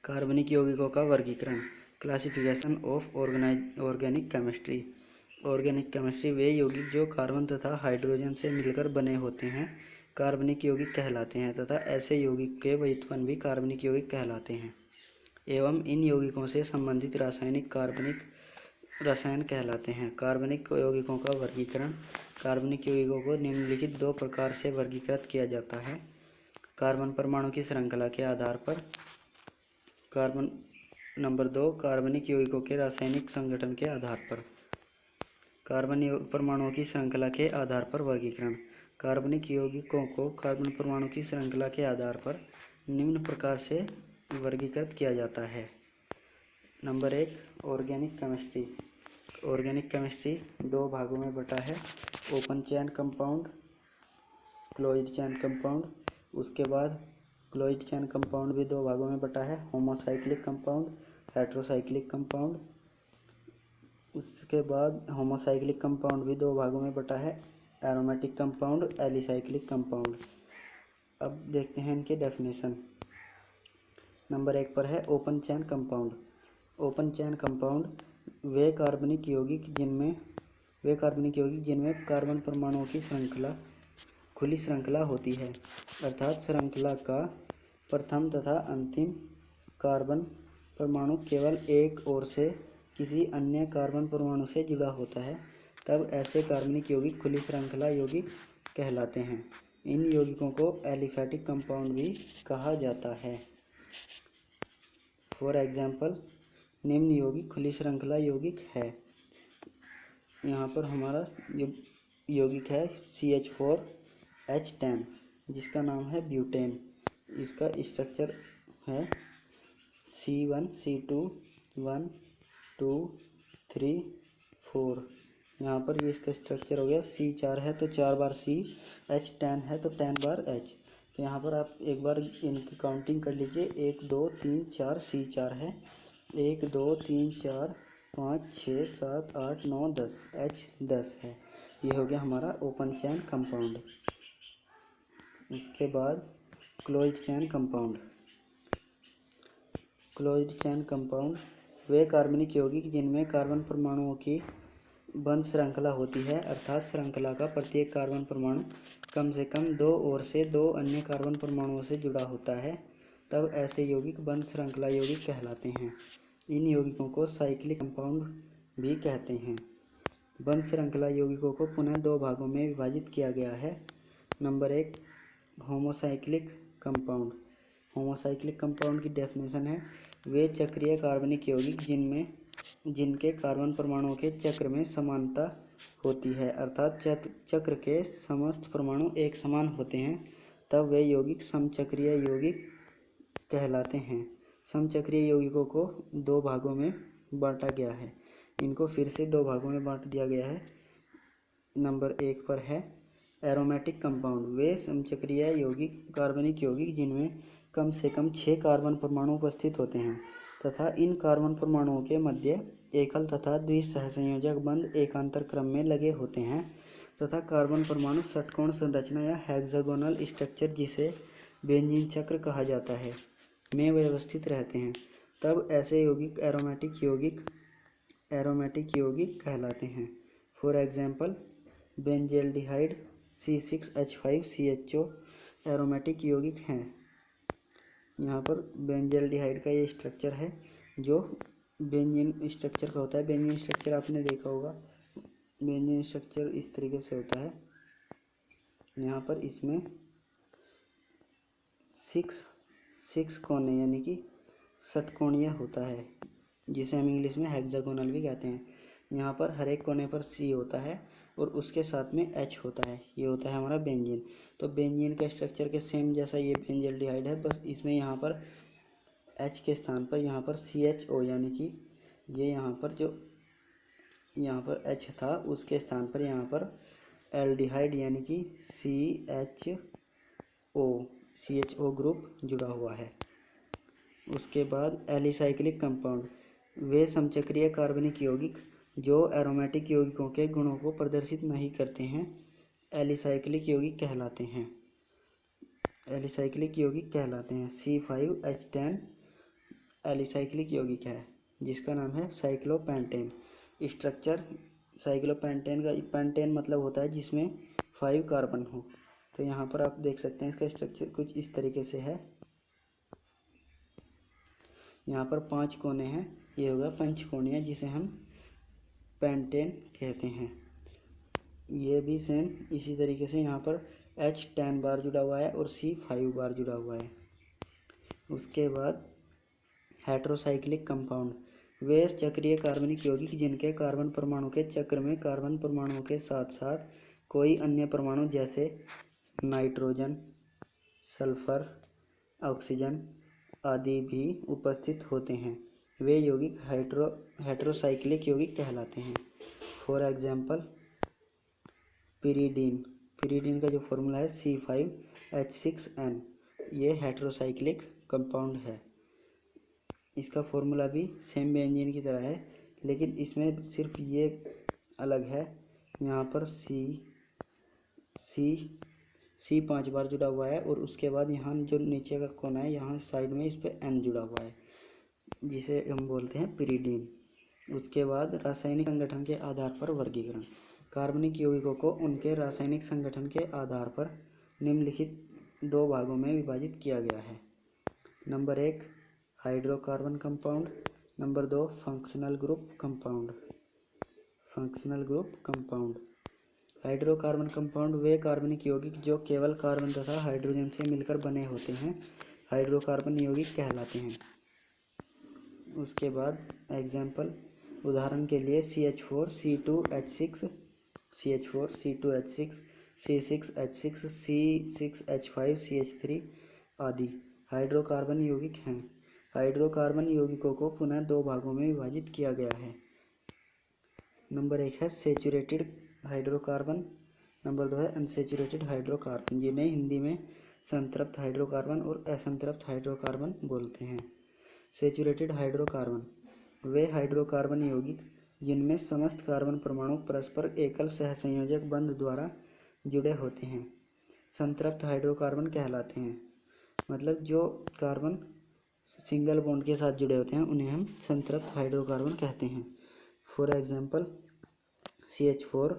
कार्बनिक यौगिकों का वर्गीकरण। Classification of organic chemistry. Organic chemistry वे यौगिक जो कार्बन तथा हाइड्रोजन से मिलकर बने होते हैं कार्बनिक यौगिक कहलाते हैं तथा ऐसे यौगिक के व्युत्पन्न भी कार्बनिक यौगिक कहलाते हैं एवं इन यौगिकों से संबंधित रासायनिक कार्बनिक रसायन कहलाते हैं। कार्बनिक यौगिकों का वर्गीकरण। कार्बनिक यौगिकों को निम्नलिखित दो प्रकार से वर्गीकृत किया जाता है। कार्बन परमाणु की श्रृंखला के आधार पर। नंबर 2, कार्बनिक यौगिकों के रासायनिक संगठन के आधार पर। कार्बन परमाणुओं की श्रृंखला के आधार पर वर्गीकरण। कार्बनिक यौगिकों को कार्बन परमाणु की श्रृंखला के आधार पर निम्न प्रकार से वर्गीकृत किया जाता है। Number 1, organic chemistry. Organic chemistry दो भागों में बटा है। Open chain compound, closed chain compound. उसके बाद क्लोज्ड चेन कंपाउंड भी दो भागों में बटा है। Homocyclic compound, heterocyclic compound. उसके बाद होमोसाइक्लिक कंपाउंड भी दो भागों में बटा है। Aromatic compound, alicyclic compound. अब देखते हैं इनके डेफिनेशन। नंबर 1 पर है open chain compound. Open chain compound वे कार्बनिक यौगिक जिनमें कार्बन परमाणुओं की श्रृंखला खुली श्रृंखला होती है, अर्थात श्रृंखला का प्रथम तथा अंतिम कार्बन परमाणु केवल एक ओर से किसी अन्य कार्बन परमाणु से जुड़ा होता है, तब ऐसे कार्बनिक यौगिक खुली श्रृंखला यौगिक कहलाते हैं। इन यौगिकों को एलिफैटिक कंपाउंड भी कहा जाता है। फॉर एग्जाम्पल, निम्न यौगिक खुली श्रृंखला यौगिक है। यहाँ पर हमारा यौगिक है CH4H10 जिसका नाम है ब्यूटेन। इसका स्ट्रक्चर है C1C2 1 2 3 4। यहाँ पर ये इसका स्ट्रक्चर हो गया। C4 है तो 4 बार C, H10 है तो 10 बार H। तो यहाँ पर आप एक बार इनकी काउंटिंग कर लीजिए। 1 2 3 4 C4 है, 1 2 3 4 5 6 7 8 9 10, H 10 है। ये हो गया हमारा ओपन चैन कंपाउंड। इसके बाद क्लोज्ड चैन कंपाउंड। क्लोज्ड चैन कंपाउंड वे कार्बनिक यौगिक जिनमें कार्बन परमाणुओं की बंद श्रृंखला होती है, अर्थात श्रृंखला का प्रत्येक कार्बन परमाणु कम से कम दो ओर से दो अन्य कार्बन परमाणुओं से जुड़ा होता है, तब ऐसे यौगिक बंद श्रृंखला यौगिक कहलाते हैं। इन यौगिकों को साइक्लिक कंपाउंड भी कहते हैं। बंद श्रृंखला यौगिकों को पुनः दो भागों में विभाजित किया गया है। Number 1, homocyclic compound. Homocyclic compound की डेफिनेशन है वे चक्रीय कार्बनिक यौगिक जिनके कार्बन परमाणुओं के चक्र में समानता होती है, अर्थात चक्र के समस्त परमाणु एक समान होते हैं, तब वे यौगिक समचक्रीय यौगिक कहलाते हैं। समचक्रीय यौगिकों को दो भागों में बांटा गया है। इनको फिर से दो भागों में बांट दिया गया है। नंबर 1 पर है एरोमेटिक कंपाउंड। वे समचक्रीय यौगिक कार्बनिक यौगिक जिनमें कम से कम 6 कार्बन परमाणु उपस्थित होते हैं तथा इन कार्बन परमाणुओं के मध्य एकल तथा द्विसहसंयोजक बंध एकांतर क्रम में लगे होते हैं तथा कार्बन परमाणु षटकोण संरचना या हेक्सागोनल स्ट्रक्चर, जिसे बेंजीन चक्र कहा जाता है, में व्यवस्थित रहते हैं, तब ऐसे यौगिक एरोमेटिक यौगिक कहलाते हैं। For example, benzaldehyde C6H5CHO aromatic यौगिक हैं। यहाँ पर बेंजेल्डिहाइड का ये स्ट्रक्चर है जो बेंजीन स्ट्रक्चर का होता है। बेंजीन स्ट्रक्चर आपने देखा होगा। बेंजीन स्ट्रक्चर इस तरीके से होता है। यहाँ पर इसमें 6 कोने यानी कि षटकोणीय होता है, जिसे हम इंग्लिश में हेक्सागोनल भी कहते हैं। यहाँ पर हर एक कोने पर C होता है और उसके साथ में H होता है। ये होता है हमारा बेंजीन। तो बेंजीन के स्ट्रक्चर के सेम जैसा ये बेंजेल्डिहाइड है, बस इसमें यहाँ पर H के स्थान पर यहाँ पर CHO यानी कि ये यहाँ पर H था, उसके स्थान पर यहाँ पर एल्डिहाइड यानी कि CHO ग्रुप जुड़ा हुआ है। उसके बाद एलिसाइक्लिक कंपाउंड वे समचक्रीय कार्बनिक यौगिक जो एरोमेटिक यौगिकों के गुणों को प्रदर्शित नहीं करते हैं, एलिसाइक्लिक यौगिक कहलाते हैं। C5H10 एलिसाइक्लिक यौगिक है जिसका नाम है साइक्लोपेंटेन। स्ट्रक्चर साइक्लोपेंटेन का, पेंटेन मतलब होता है जिसमें 5 कार्बन हो। तो यहाँ पर आप देख सकते हैं इसका स्ट्रक्चर कुछ इस तरीके से है। यहाँ पर 5 कोने हैं, ये होगा पंचकोणीय जिसे हम पेंटेन कहते हैं। ये भी सेम इसी तरीके से यहाँ पर H10 बार जुड़ा हुआ है और C5 बार जुड़ा हुआ है। उसके बाद हेट्रोसाइक्लिक कंपाउंड, वे चक्रीय कार्बनिक यौगिक जिनके कार्बन परमाणु के चक्र में कार्बन परमाणुओं के साथ साथ कोई अन्य परमाणु जैसे नाइट्रोजन, सल्फर, ऑक्सीजन आदि भी उपस्थित होते हैं। वे यौगिक हेट्रोसाइक्लिक यौगिक कहलाते हैं। फॉर एग्जाम्पल पिरीडीन, पिरीडीन का जो फॉर्मूला है C5H6N, ये हेट्रोसाइक्लिक कंपाउंड है। इसका फॉर्मूला भी सेम बेंजीन की तरह है, लेकिन इसमें सिर्फ ये अलग है, यहाँ पर सी 5 बार जुड़ा हुआ है और उसके बाद यहाँ जो नीचे का कोना है यहाँ साइड में इस पर N जुड़ा हुआ है जिसे हम बोलते हैं पिरीडीन। उसके बाद रासायनिक संगठन के आधार पर वर्गीकरण, कार्बनिक यौगिकों को उनके रासायनिक संगठन के आधार पर निम्नलिखित 2 भागों में विभाजित किया गया है। Number 1 hydrocarbon compound, number 2 functional group compound. Functional group compound, hydrocarbon compound वे कार्बनिक यौगिक जो केवल कार्बन तथा हाइड्रोजन से मिलकर बने होते हैं हाइड्रोकार्बन यौगिक कहलाते हैं। उसके बाद एग्जाम्पल, उदाहरण के लिए CH4 C2H6, CH4 C2H6 C6H6 C6H5 CH3 आदि हाइड्रोकार्बन यौगिक हैं। हाइड्रोकार्बन यौगिकों को पुनः 2 भागों में विभाजित किया गया है। नंबर 1 है सेचुरेटेड हाइड्रोकार्बन, नंबर 2 है अनसेचुरेटेड हाइड्रोकार्बन, जिन्हें हिंदी में संतृप्त हाइड्रोकार्बन और असंतृप्त हाइड्रोकार्बन बोलते हैं। सेचुरेटेड हाइड्रोकार्बन, वे हाइड्रोकार्बन यौगिक जिनमें समस्त कार्बन परमाणु परस्पर एकल सहसंयोजक बंध द्वारा जुड़े होते हैं संतृप्त हाइड्रोकार्बन कहलाते हैं। मतलब जो कार्बन सिंगल बॉन्ड के साथ जुड़े होते हैं उन्हें हम संतृप्त हाइड्रोकार्बन कहते हैं। फॉर एग्जाम्पल CH4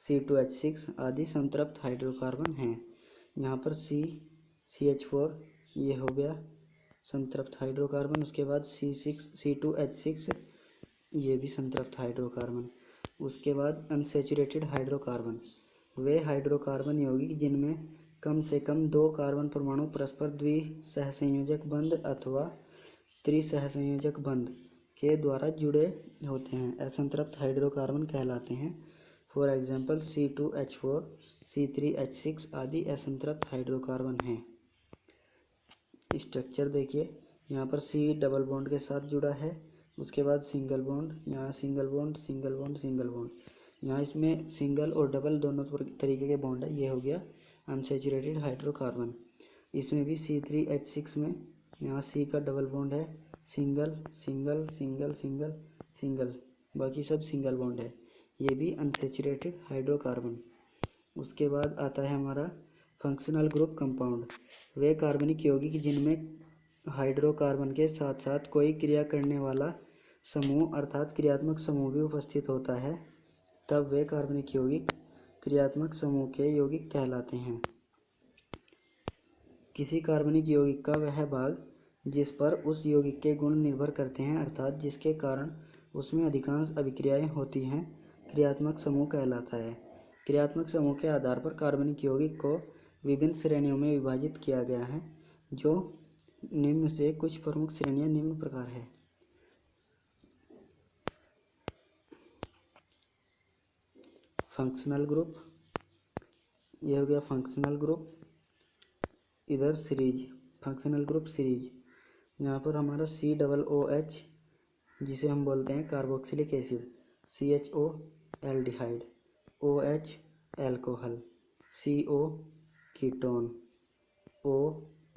C2H6 आदि संतृप्त हाइड्रोकार्बन हैं। यहाँ पर CH4 ये हो गया संतृप्त हाइड्रोकार्बन, उसके बाद C2H6 ये भी संतृप्त हाइड्रोकार्बन। उसके बाद अनसेचुरेटेड हाइड्रोकार्बन, वे हाइड्रोकार्बन यौगिक जिनमें कम से कम 2 कार्बन परमाणु परस्पर द्विसहसंयोजक बंध अथवा त्रिसहसंयोजक बंध के द्वारा जुड़े होते हैं असंतृप्त हाइड्रोकार्बन कहलाते हैं। फॉर एग्जाम्पल C2H4 C3H6 आदि असंतृप्त हाइड्रोकार्बन हैं। स्ट्रक्चर देखिए, यहाँ पर C डबल बॉन्ड के साथ जुड़ा है, उसके बाद सिंगल बॉन्ड, यहाँ single bond single bond single bond, यहाँ इसमें सिंगल और डबल दोनों तरीके के बॉन्ड है। ये हो गया अनसेचुरेटेड हाइड्रोकार्बन। इसमें भी C3H6 में यहाँ C का डबल बॉन्ड है, single single single single single, बाकी सब सिंगल बॉन्ड है, ये भी अनसेचुरेटेड हाइड्रोकार्बन। उसके बाद आता है हमारा फंक्शनल ग्रुप कंपाउंड, वे कार्बनिक यौगिक जिनमें हाइड्रोकार्बन के साथ साथ कोई क्रिया करने वाला समूह अर्थात क्रियात्मक समूह भी उपस्थित होता है, तब वे कार्बनिक यौगिक क्रियात्मक समूह के यौगिक कहलाते हैं। किसी कार्बनिक यौगिक का वह भाग जिस पर उस यौगिक के गुण निर्भर करते हैं अर्थात जिसके कारण उसमें अधिकांश अभिक्रियाएं होती हैं क्रियात्मक समूह कहलाता है। क्रियात्मक समूह के आधार पर कार्बनिक यौगिक को विभिन्न श्रेणियों में विभाजित किया गया है, जो निम्न से कुछ प्रमुख श्रेणियां निम्न प्रकार है। फंक्शनल ग्रुप, ये हो गया फंक्शनल ग्रुप। इधर सीरीज, फंक्शनल ग्रुप सीरीज, यहाँ पर हमारा COOH जिसे हम बोलते हैं carboxylic acid, CHO aldehyde, OH alcohol, CO ketone, O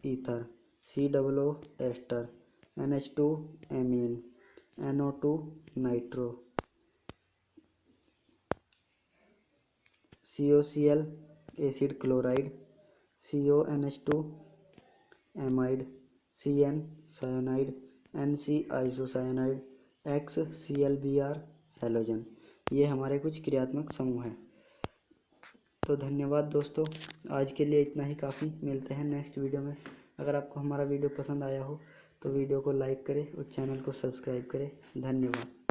ether, COO ester, NH2 amine, NO2 nitro, COCl acid chloride, CONH2 amide, CN cyanide, NC isocyanide, X ClBr halogen. ये हमारे कुछ क्रियात्मक समूह हैं। तो धन्यवाद दोस्तों, आज के लिए इतना ही काफ़ी। मिलते हैं नेक्स्ट वीडियो में। अगर आपको हमारा वीडियो पसंद आया हो तो वीडियो को लाइक करें और चैनल को सब्सक्राइब करें। धन्यवाद।